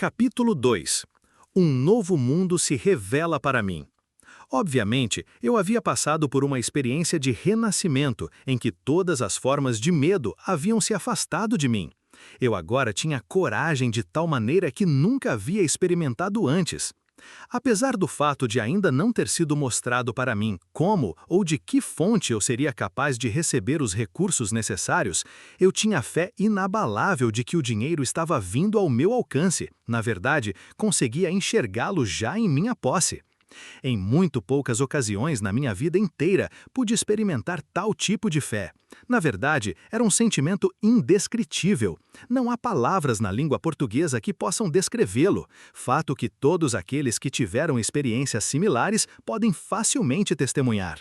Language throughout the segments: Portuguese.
Capítulo 2. Um novo mundo se revela para mim. Obviamente, eu havia passado por uma experiência de renascimento em que todas as formas de medo haviam se afastado de mim. Eu agora tinha coragem de tal maneira que nunca havia experimentado antes. Apesar do fato de ainda não ter sido mostrado para mim como ou de que fonte eu seria capaz de receber os recursos necessários, eu tinha fé inabalável de que o dinheiro estava vindo ao meu alcance. Na verdade, conseguia enxergá-lo já em minha posse. Em muito poucas ocasiões na minha vida inteira pude experimentar tal tipo de fé. Na verdade, era um sentimento indescritível. Não há palavras na língua portuguesa que possam descrevê-lo, fato que todos aqueles que tiveram experiências similares podem facilmente testemunhar.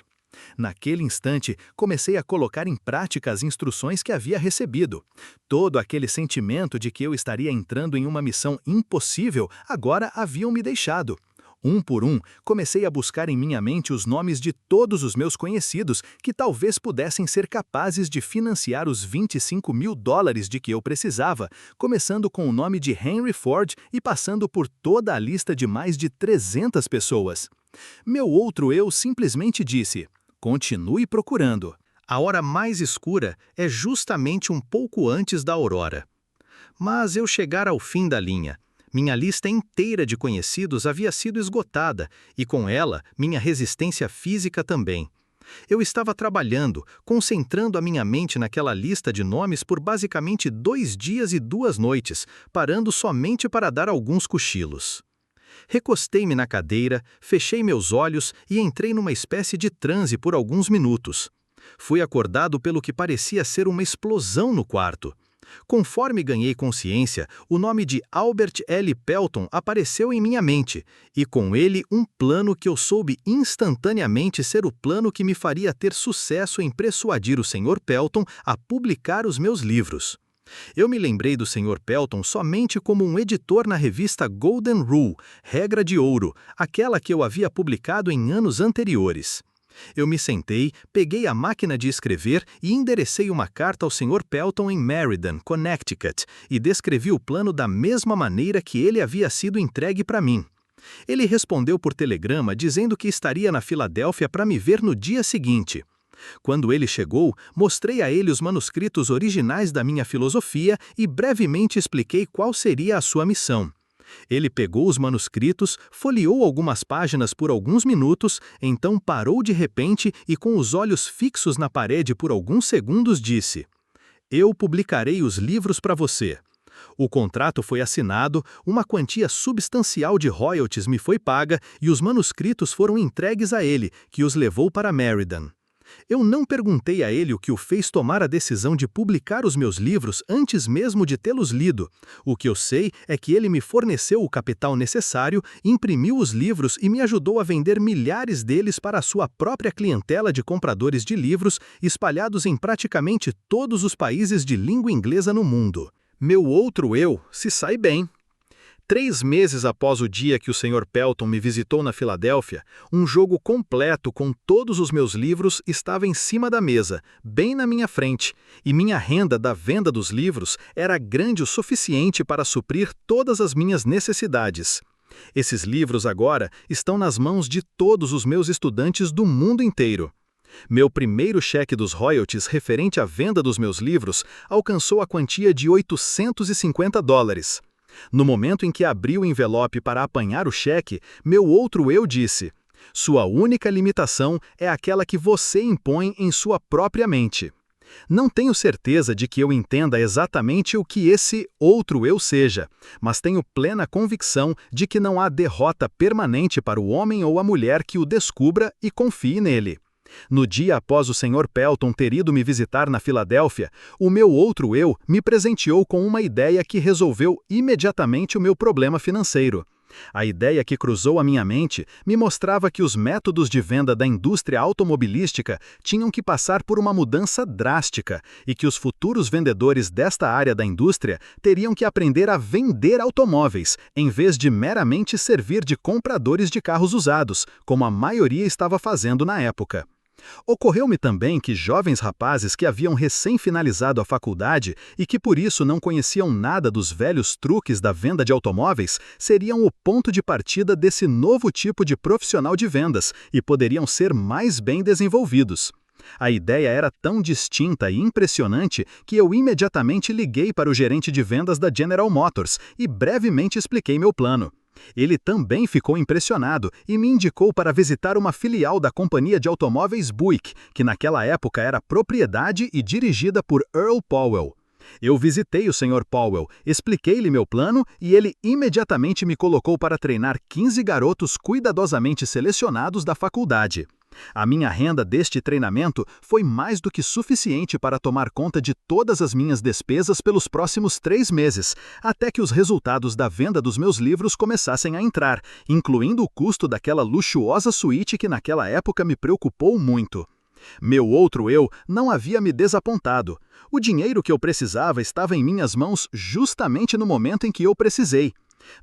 Naquele instante, comecei a colocar em prática as instruções que havia recebido. Todo aquele sentimento de que eu estaria entrando em uma missão impossível agora haviam me deixado. Um por um, comecei a buscar em minha mente os nomes de todos os meus conhecidos que talvez pudessem ser capazes de financiar os $25.000 de que eu precisava, começando com o nome de Henry Ford e passando por toda a lista de mais de 300 pessoas. Meu outro eu simplesmente disse: continue procurando. A hora mais escura é justamente um pouco antes da aurora. Mas eu chegara ao fim da linha. Minha lista inteira de conhecidos havia sido esgotada, e com ela, minha resistência física também. Eu estava trabalhando, concentrando a minha mente naquela lista de nomes por basicamente 2 dias e 2 noites, parando somente para dar alguns cochilos. Recostei-me na cadeira, fechei meus olhos e entrei numa espécie de transe por alguns minutos. Fui acordado pelo que parecia ser uma explosão no quarto. Conforme ganhei consciência, o nome de Albert L. Pelton apareceu em minha mente, e com ele um plano que eu soube instantaneamente ser o plano que me faria ter sucesso em persuadir o Sr. Pelton a publicar os meus livros. Eu me lembrei do Sr. Pelton somente como um editor na revista Golden Rule, Regra de Ouro, aquela que eu havia publicado em anos anteriores. Eu me sentei, peguei a máquina de escrever e enderecei uma carta ao Sr. Pelton em Meriden, Connecticut, e descrevi o plano da mesma maneira que ele havia sido entregue para mim. Ele respondeu por telegrama dizendo que estaria na Filadélfia para me ver no dia seguinte. Quando ele chegou, mostrei a ele os manuscritos originais da minha filosofia e brevemente expliquei qual seria a sua missão. Ele pegou os manuscritos, folheou algumas páginas por alguns minutos, então parou de repente e com os olhos fixos na parede por alguns segundos disse: "Eu publicarei os livros para você." O contrato foi assinado, uma quantia substancial de royalties me foi paga e os manuscritos foram entregues a ele, que os levou para Meriden. Eu não perguntei a ele o que o fez tomar a decisão de publicar os meus livros antes mesmo de tê-los lido. O que eu sei é que ele me forneceu o capital necessário, imprimiu os livros e me ajudou a vender milhares deles para a sua própria clientela de compradores de livros espalhados em praticamente todos os países de língua inglesa no mundo. Meu outro eu se sai bem. 3 meses após o dia que o Sr. Pelton me visitou na Filadélfia, um jogo completo com todos os meus livros estava em cima da mesa, bem na minha frente, e minha renda da venda dos livros era grande o suficiente para suprir todas as minhas necessidades. Esses livros agora estão nas mãos de todos os meus estudantes do mundo inteiro. Meu primeiro cheque dos royalties referente à venda dos meus livros alcançou a quantia de $850. No momento em que abri o envelope para apanhar o cheque, meu outro eu disse: "Sua única limitação é aquela que você impõe em sua própria mente." Não tenho certeza de que eu entenda exatamente o que esse outro eu seja, mas tenho plena convicção de que não há derrota permanente para o homem ou a mulher que o descubra e confie nele. No dia após o Sr. Pelton ter ido me visitar na Filadélfia, o meu outro eu me presenteou com uma ideia que resolveu imediatamente o meu problema financeiro. A ideia que cruzou a minha mente me mostrava que os métodos de venda da indústria automobilística tinham que passar por uma mudança drástica e que os futuros vendedores desta área da indústria teriam que aprender a vender automóveis, em vez de meramente servir de compradores de carros usados, como a maioria estava fazendo na época. Ocorreu-me também que jovens rapazes que haviam recém-finalizado a faculdade e que por isso não conheciam nada dos velhos truques da venda de automóveis seriam o ponto de partida desse novo tipo de profissional de vendas e poderiam ser mais bem desenvolvidos. A ideia era tão distinta e impressionante que eu imediatamente liguei para o gerente de vendas da General Motors e brevemente expliquei meu plano. Ele também ficou impressionado e me indicou para visitar uma filial da companhia de automóveis Buick, que naquela época era propriedade e dirigida por Earl Powell. Eu visitei o Sr. Powell, expliquei-lhe meu plano e ele imediatamente me colocou para treinar 15 garotos cuidadosamente selecionados da faculdade. A minha renda deste treinamento foi mais do que suficiente para tomar conta de todas as minhas despesas pelos próximos 3 meses, até que os resultados da venda dos meus livros começassem a entrar, incluindo o custo daquela luxuosa suíte que naquela época me preocupou muito. Meu outro eu não havia me desapontado. O dinheiro que eu precisava estava em minhas mãos justamente no momento em que eu precisei.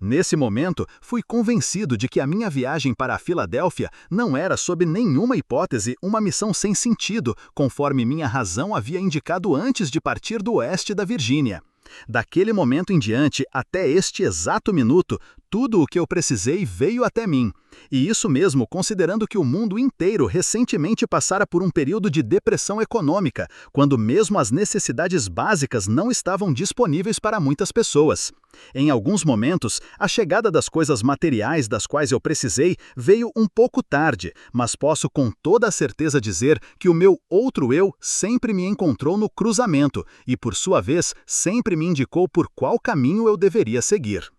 Nesse momento, fui convencido de que a minha viagem para a Filadélfia não era, sob nenhuma hipótese, uma missão sem sentido, conforme minha razão havia indicado antes de partir do oeste da Virgínia. Daquele momento em diante, até este exato minuto, tudo o que eu precisei veio até mim. E isso mesmo considerando que o mundo inteiro recentemente passara por um período de depressão econômica, quando mesmo as necessidades básicas não estavam disponíveis para muitas pessoas. Em alguns momentos, a chegada das coisas materiais das quais eu precisei veio um pouco tarde, mas posso com toda a certeza dizer que o meu outro eu sempre me encontrou no cruzamento e, por sua vez, sempre me indicou por qual caminho eu deveria seguir.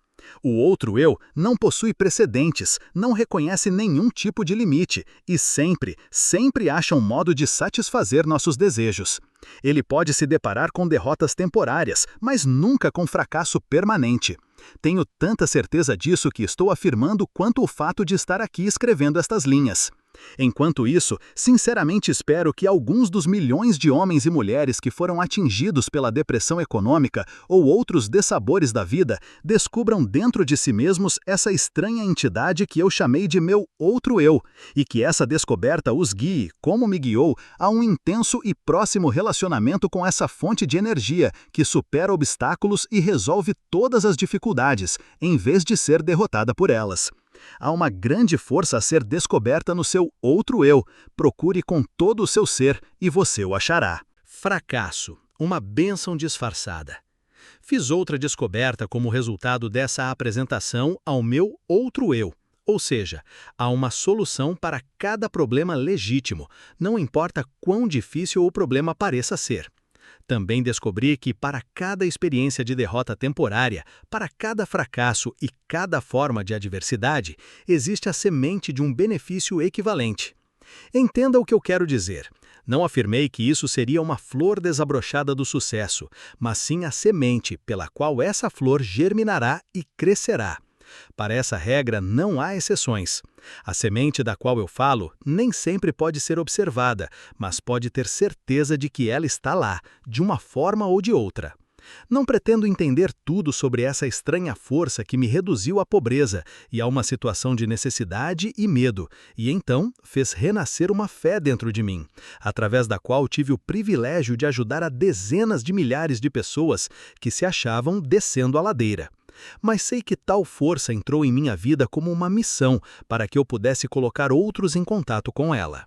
O outro eu não possui precedentes, não reconhece nenhum tipo de limite e sempre acha um modo de satisfazer nossos desejos. Ele pode se deparar com derrotas temporárias, mas nunca com fracasso permanente. Tenho tanta certeza disso que estou afirmando quanto o fato de estar aqui escrevendo estas linhas. Enquanto isso, sinceramente espero que alguns dos milhões de homens e mulheres que foram atingidos pela depressão econômica ou outros dessabores da vida descubram dentro de si mesmos essa estranha entidade que eu chamei de meu outro eu, e que essa descoberta os guie, como me guiou, a um intenso e próximo relacionamento com essa fonte de energia que supera obstáculos e resolve todas as dificuldades, em vez de ser derrotada por elas. Há uma grande força a ser descoberta no seu outro eu. Procure com todo o seu ser e você o achará. Fracasso, uma bênção disfarçada. Fiz outra descoberta como resultado dessa apresentação ao meu outro eu. Ou seja, há uma solução para cada problema legítimo, não importa quão difícil o problema pareça ser. Também descobri que para cada experiência de derrota temporária, para cada fracasso e cada forma de adversidade, existe a semente de um benefício equivalente. Entenda o que eu quero dizer. Não afirmei que isso seria uma flor desabrochada do sucesso, mas sim a semente pela qual essa flor germinará e crescerá. Para essa regra não há exceções. A semente da qual eu falo nem sempre pode ser observada, mas pode ter certeza de que ela está lá, de uma forma ou de outra. Não pretendo entender tudo sobre essa estranha força que me reduziu à pobreza e a uma situação de necessidade e medo, e então fez renascer uma fé dentro de mim, através da qual tive o privilégio de ajudar a dezenas de milhares de pessoas que se achavam descendo a ladeira. Mas sei que tal força entrou em minha vida como uma missão para que eu pudesse colocar outros em contato com ela.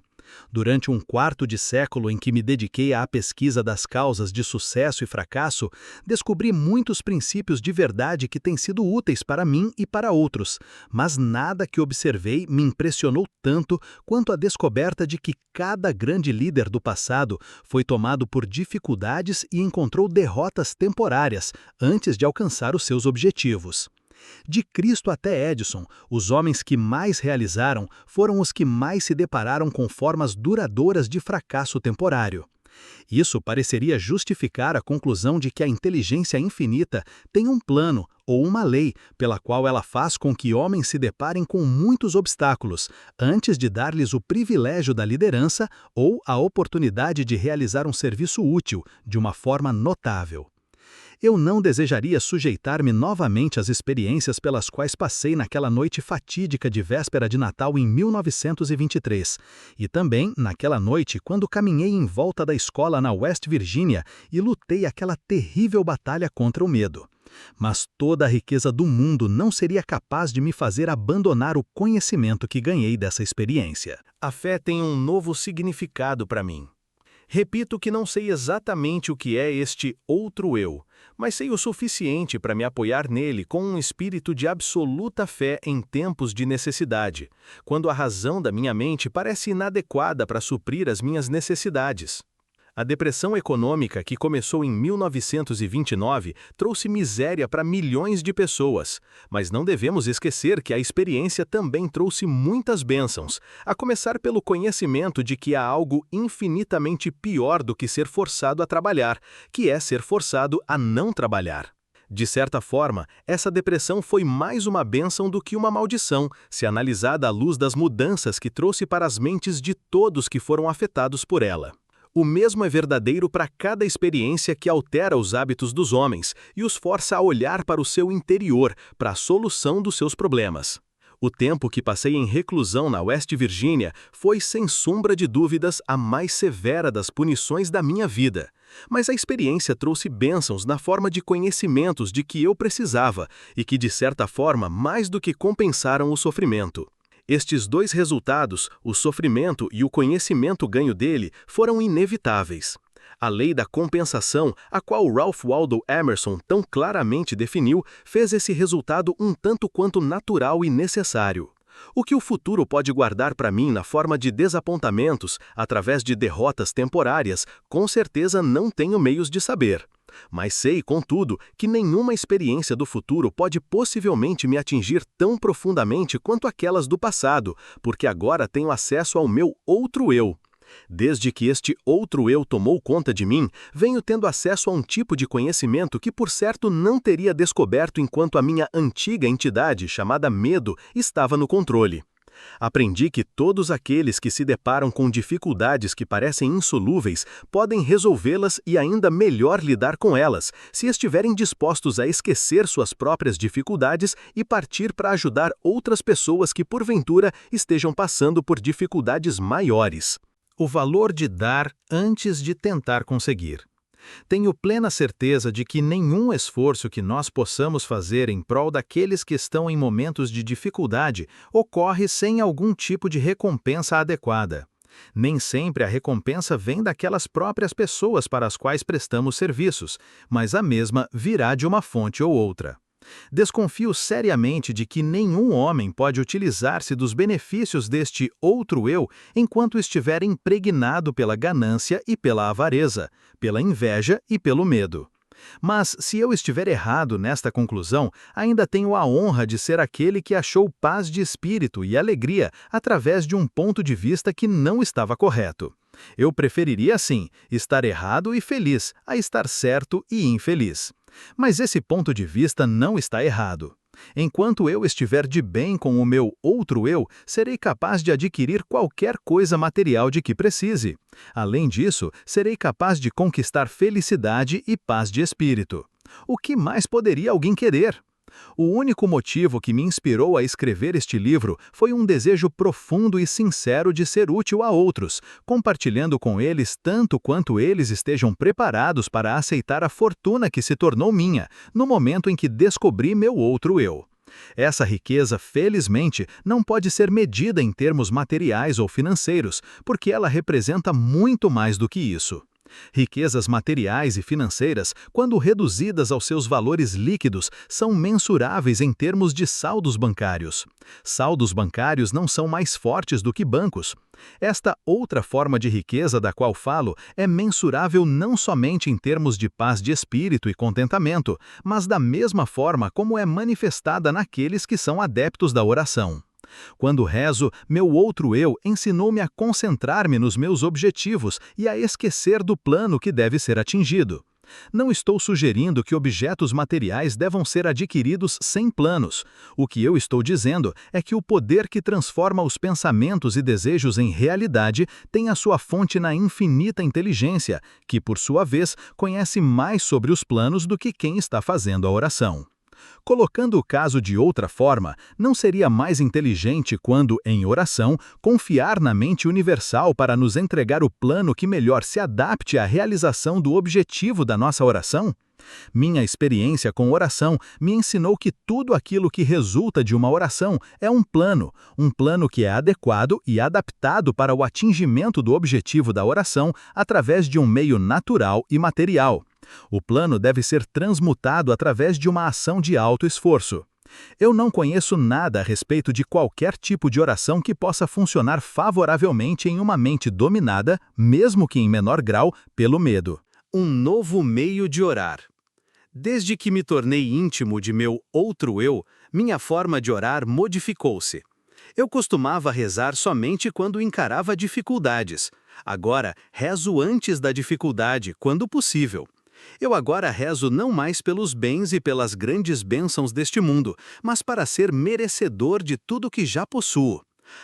Durante um quarto de século em que me dediquei à pesquisa das causas de sucesso e fracasso, descobri muitos princípios de verdade que têm sido úteis para mim e para outros, mas nada que observei me impressionou tanto quanto a descoberta de que cada grande líder do passado foi tomado por dificuldades e encontrou derrotas temporárias antes de alcançar os seus objetivos. De Cristo até Edison, os homens que mais realizaram foram os que mais se depararam com formas duradouras de fracasso temporário. Isso pareceria justificar a conclusão de que a inteligência infinita tem um plano ou uma lei pela qual ela faz com que homens se deparem com muitos obstáculos antes de dar-lhes o privilégio da liderança ou a oportunidade de realizar um serviço útil de uma forma notável. Eu não desejaria sujeitar-me novamente às experiências pelas quais passei naquela noite fatídica de véspera de Natal em 1923, e também naquela noite quando caminhei em volta da escola na West Virginia e lutei aquela terrível batalha contra o medo. Mas toda a riqueza do mundo não seria capaz de me fazer abandonar o conhecimento que ganhei dessa experiência. A fé tem um novo significado para mim. Repito que não sei exatamente o que é este outro eu, mas sei o suficiente para me apoiar nele com um espírito de absoluta fé em tempos de necessidade, quando a razão da minha mente parece inadequada para suprir as minhas necessidades. A depressão econômica que começou em 1929 trouxe miséria para milhões de pessoas, mas não devemos esquecer que a experiência também trouxe muitas bênçãos, a começar pelo conhecimento de que há algo infinitamente pior do que ser forçado a trabalhar, que é ser forçado a não trabalhar. De certa forma, essa depressão foi mais uma bênção do que uma maldição, se analisada à luz das mudanças que trouxe para as mentes de todos que foram afetados por ela. O mesmo é verdadeiro para cada experiência que altera os hábitos dos homens e os força a olhar para o seu interior, para a solução dos seus problemas. O tempo que passei em reclusão na West Virginia foi, sem sombra de dúvidas, a mais severa das punições da minha vida. Mas a experiência trouxe bênçãos na forma de conhecimentos de que eu precisava e que, de certa forma, mais do que compensaram o sofrimento. Estes dois resultados, o sofrimento e o conhecimento ganho dele, foram inevitáveis. A lei da compensação, a qual Ralph Waldo Emerson tão claramente definiu, fez esse resultado um tanto quanto natural e necessário. O que o futuro pode guardar para mim na forma de desapontamentos, através de derrotas temporárias, com certeza não tenho meios de saber. Mas sei, contudo, que nenhuma experiência do futuro pode possivelmente me atingir tão profundamente quanto aquelas do passado, porque agora tenho acesso ao meu outro eu. Desde que este outro eu tomou conta de mim, venho tendo acesso a um tipo de conhecimento que por certo não teria descoberto enquanto a minha antiga entidade, chamada medo, estava no controle. Aprendi que todos aqueles que se deparam com dificuldades que parecem insolúveis podem resolvê-las e ainda melhor lidar com elas, se estiverem dispostos a esquecer suas próprias dificuldades e partir para ajudar outras pessoas que porventura estejam passando por dificuldades maiores. O valor de dar antes de tentar conseguir. Tenho plena certeza de que nenhum esforço que nós possamos fazer em prol daqueles que estão em momentos de dificuldade ocorre sem algum tipo de recompensa adequada. Nem sempre a recompensa vem daquelas próprias pessoas para as quais prestamos serviços, mas a mesma virá de uma fonte ou outra. Desconfio seriamente de que nenhum homem pode utilizar-se dos benefícios deste outro eu enquanto estiver impregnado pela ganância e pela avareza, pela inveja e pelo medo. Mas, se eu estiver errado nesta conclusão, ainda tenho a honra de ser aquele que achou paz de espírito e alegria através de um ponto de vista que não estava correto. Eu preferiria, sim, estar errado e feliz, a estar certo e infeliz. Mas esse ponto de vista não está errado. Enquanto eu estiver de bem com o meu outro eu, serei capaz de adquirir qualquer coisa material de que precise. Além disso, serei capaz de conquistar felicidade e paz de espírito. O que mais poderia alguém querer? O único motivo que me inspirou a escrever este livro foi um desejo profundo e sincero de ser útil a outros, compartilhando com eles tanto quanto eles estejam preparados para aceitar a fortuna que se tornou minha, no momento em que descobri meu outro eu. Essa riqueza, felizmente, não pode ser medida em termos materiais ou financeiros, porque ela representa muito mais do que isso. Riquezas materiais e financeiras, quando reduzidas aos seus valores líquidos, são mensuráveis em termos de saldos bancários. Saldos bancários não são mais fortes do que bancos. Esta outra forma de riqueza da qual falo é mensurável não somente em termos de paz de espírito e contentamento, mas da mesma forma como é manifestada naqueles que são adeptos da oração. Quando rezo, meu outro eu ensinou-me a concentrar-me nos meus objetivos e a esquecer do plano que deve ser atingido. Não estou sugerindo que objetos materiais devam ser adquiridos sem planos. O que eu estou dizendo é que o poder que transforma os pensamentos e desejos em realidade tem a sua fonte na infinita inteligência, que, por sua vez, conhece mais sobre os planos do que quem está fazendo a oração. Colocando o caso de outra forma, não seria mais inteligente quando, em oração, confiar na mente universal para nos entregar o plano que melhor se adapte à realização do objetivo da nossa oração? Minha experiência com oração me ensinou que tudo aquilo que resulta de uma oração é um plano que é adequado e adaptado para o atingimento do objetivo da oração através de um meio natural e material. O plano deve ser transmutado através de uma ação de alto esforço. Eu não conheço nada a respeito de qualquer tipo de oração que possa funcionar favoravelmente em uma mente dominada, mesmo que em menor grau, pelo medo. Um novo meio de orar. Desde que me tornei íntimo de meu outro eu, minha forma de orar modificou-se. Eu costumava rezar somente quando encarava dificuldades. Agora, rezo antes da dificuldade, quando possível. Eu agora rezo não mais pelos bens e pelas grandes bênçãos deste mundo, mas para ser merecedor de tudo que já possuo.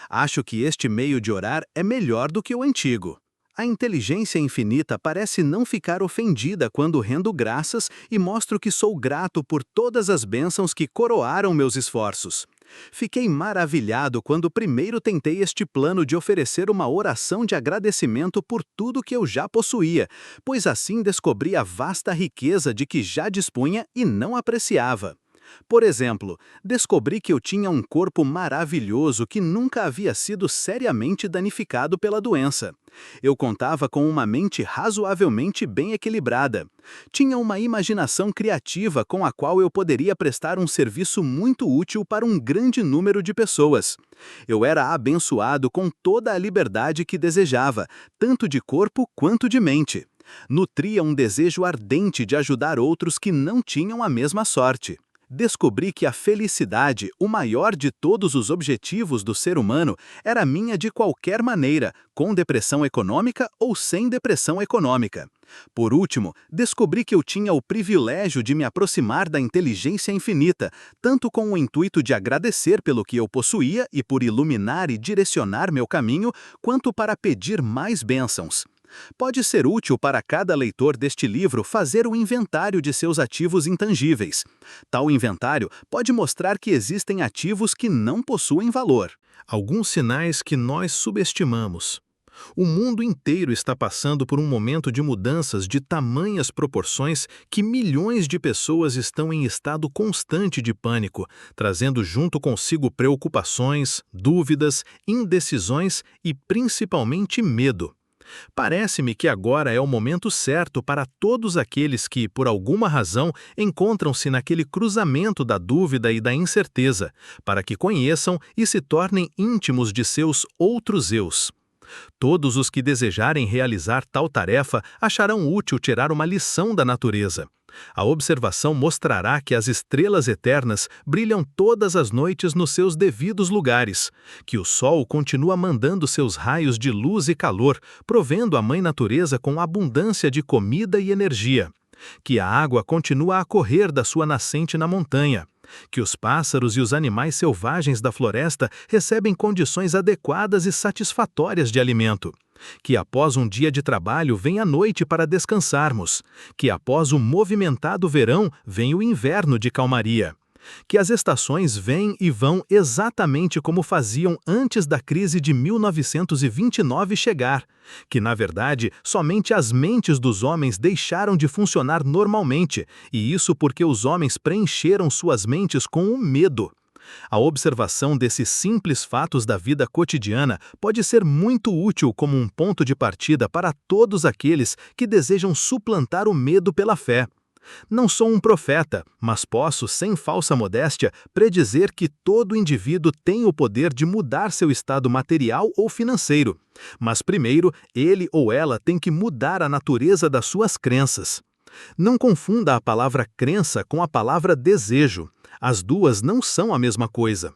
Acho que este meio de orar é melhor do que o antigo. A inteligência infinita parece não ficar ofendida quando rendo graças e mostro que sou grato por todas as bênçãos que coroaram meus esforços. Fiquei maravilhado quando primeiro tentei este plano de oferecer uma oração de agradecimento por tudo que eu já possuía, pois assim descobri a vasta riqueza de que já dispunha e não apreciava. Por exemplo, descobri que eu tinha um corpo maravilhoso que nunca havia sido seriamente danificado pela doença. Eu contava com uma mente razoavelmente bem equilibrada. Tinha uma imaginação criativa com a qual eu poderia prestar um serviço muito útil para um grande número de pessoas. Eu era abençoado com toda a liberdade que desejava, tanto de corpo quanto de mente. Nutria um desejo ardente de ajudar outros que não tinham a mesma sorte. Descobri que a felicidade, o maior de todos os objetivos do ser humano, era minha de qualquer maneira, com depressão econômica ou sem depressão econômica. Por último, descobri que eu tinha o privilégio de me aproximar da inteligência infinita, tanto com o intuito de agradecer pelo que eu possuía e por iluminar e direcionar meu caminho, quanto para pedir mais bênçãos. Pode ser útil para cada leitor deste livro fazer o inventário de seus ativos intangíveis. Tal inventário pode mostrar que existem ativos que não possuem valor. Alguns sinais que nós subestimamos. O mundo inteiro está passando por um momento de mudanças de tamanhas proporções que milhões de pessoas estão em estado constante de pânico, trazendo junto consigo preocupações, dúvidas, indecisões e principalmente medo. Parece-me que agora é o momento certo para todos aqueles que, por alguma razão, encontram-se naquele cruzamento da dúvida e da incerteza, para que conheçam e se tornem íntimos de seus outros eus. Todos os que desejarem realizar tal tarefa acharão útil tirar uma lição da natureza. A observação mostrará que as estrelas eternas brilham todas as noites nos seus devidos lugares, que o sol continua mandando seus raios de luz e calor, provendo a Mãe Natureza com abundância de comida e energia, que a água continua a correr da sua nascente na montanha, que os pássaros e os animais selvagens da floresta recebem condições adequadas e satisfatórias de alimento, que após um dia de trabalho vem a noite para descansarmos, que após o movimentado verão vem o inverno de calmaria, que as estações vêm e vão exatamente como faziam antes da crise de 1929 chegar, que na verdade somente as mentes dos homens deixaram de funcionar normalmente, e isso porque os homens preencheram suas mentes com o medo. A observação desses simples fatos da vida cotidiana pode ser muito útil como um ponto de partida para todos aqueles que desejam suplantar o medo pela fé. Não sou um profeta, mas posso, sem falsa modéstia, predizer que todo indivíduo tem o poder de mudar seu estado material ou financeiro. Mas primeiro, ele ou ela tem que mudar a natureza das suas crenças. Não confunda a palavra crença com a palavra desejo. As duas não são a mesma coisa.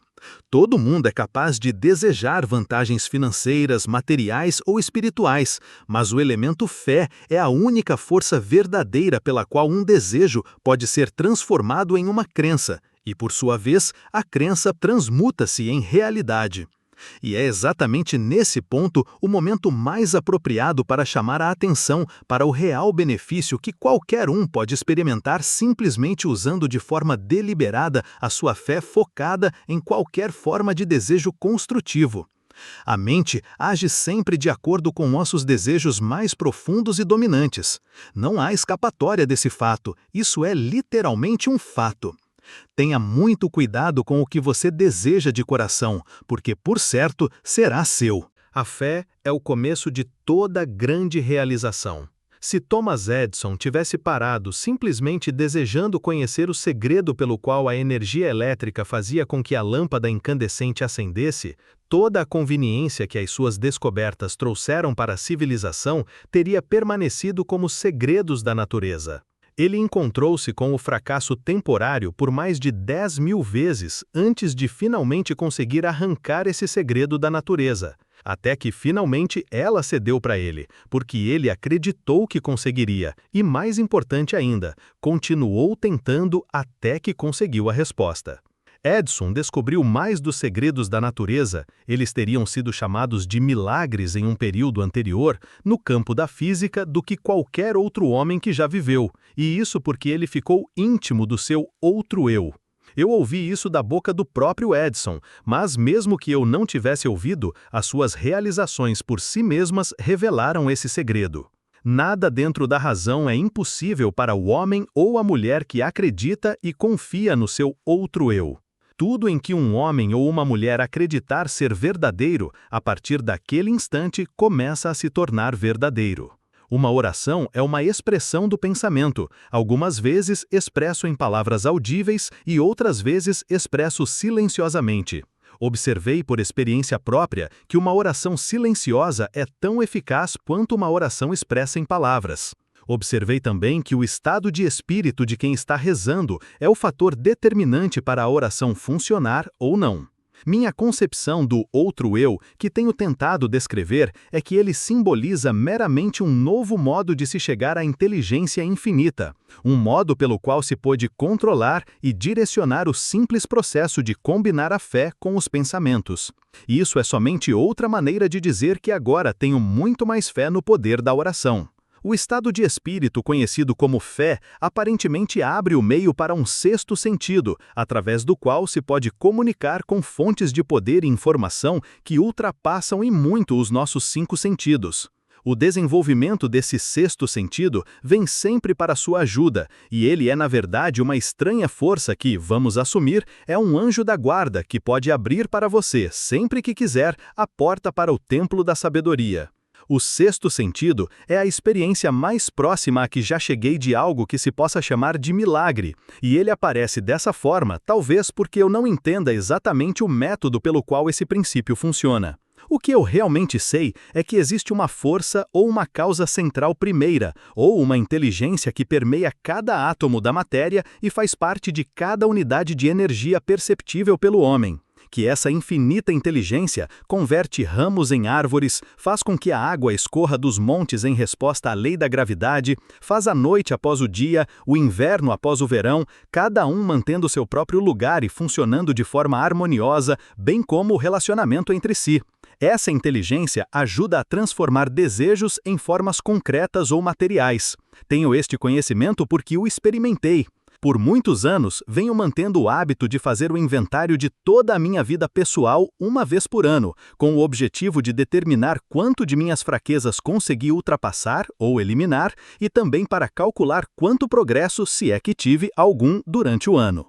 Todo mundo é capaz de desejar vantagens financeiras, materiais ou espirituais, mas o elemento fé é a única força verdadeira pela qual um desejo pode ser transformado em uma crença, e por sua vez, a crença transmuta-se em realidade. E é exatamente nesse ponto o momento mais apropriado para chamar a atenção para o real benefício que qualquer um pode experimentar simplesmente usando de forma deliberada a sua fé focada em qualquer forma de desejo construtivo. A mente age sempre de acordo com nossos desejos mais profundos e dominantes. Não há escapatória desse fato, isso é literalmente um fato. Tenha muito cuidado com o que você deseja de coração, porque, por certo, será seu. A fé é o começo de toda grande realização. Se Thomas Edison tivesse parado simplesmente desejando conhecer o segredo pelo qual a energia elétrica fazia com que a lâmpada incandescente acendesse, toda a conveniência que as suas descobertas trouxeram para a civilização teria permanecido como segredos da natureza. Ele encontrou-se com o fracasso temporário por mais de 10.000 vezes antes de finalmente conseguir arrancar esse segredo da natureza, até que finalmente ela cedeu para ele, porque ele acreditou que conseguiria e, mais importante ainda, continuou tentando até que conseguiu a resposta. Edison descobriu mais dos segredos da natureza, eles teriam sido chamados de milagres em um período anterior, no campo da física do que qualquer outro homem que já viveu, e isso porque ele ficou íntimo do seu outro eu. Eu ouvi isso da boca do próprio Edison, mas mesmo que eu não tivesse ouvido, as suas realizações por si mesmas revelaram esse segredo. Nada dentro da razão é impossível para o homem ou a mulher que acredita e confia no seu outro eu. Tudo em que um homem ou uma mulher acreditar ser verdadeiro, a partir daquele instante começa a se tornar verdadeiro. Uma oração é uma expressão do pensamento, algumas vezes expresso em palavras audíveis e outras vezes expresso silenciosamente. Observei por experiência própria que uma oração silenciosa é tão eficaz quanto uma oração expressa em palavras. Observei também que o estado de espírito de quem está rezando é o fator determinante para a oração funcionar ou não. Minha concepção do outro eu, que tenho tentado descrever, é que ele simboliza meramente um novo modo de se chegar à inteligência infinita, um modo pelo qual se pôde controlar e direcionar o simples processo de combinar a fé com os pensamentos. E isso é somente outra maneira de dizer que agora tenho muito mais fé no poder da oração. O estado de espírito conhecido como fé aparentemente abre o meio para um sexto sentido, através do qual se pode comunicar com fontes de poder e informação que ultrapassam em muito os nossos 5 sentidos. O desenvolvimento desse sexto sentido vem sempre para sua ajuda, e ele é na verdade uma estranha força que, vamos assumir, é um anjo da guarda que pode abrir para você, sempre que quiser, a porta para o templo da sabedoria. O sexto sentido é a experiência mais próxima a que já cheguei de algo que se possa chamar de milagre, e ele aparece dessa forma, talvez porque eu não entenda exatamente o método pelo qual esse princípio funciona. O que eu realmente sei é que existe uma força ou uma causa central primeira, ou uma inteligência que permeia cada átomo da matéria e faz parte de cada unidade de energia perceptível pelo homem. Que essa infinita inteligência converte ramos em árvores, faz com que a água escorra dos montes em resposta à lei da gravidade, faz a noite após o dia, o inverno após o verão, cada um mantendo seu próprio lugar e funcionando de forma harmoniosa, bem como o relacionamento entre si. Essa inteligência ajuda a transformar desejos em formas concretas ou materiais. Tenho este conhecimento porque o experimentei. Por muitos anos, venho mantendo o hábito de fazer o inventário de toda a minha vida pessoal uma vez por ano, com o objetivo de determinar quanto de minhas fraquezas consegui ultrapassar ou eliminar e também para calcular quanto progresso, se é que tive algum, durante o ano.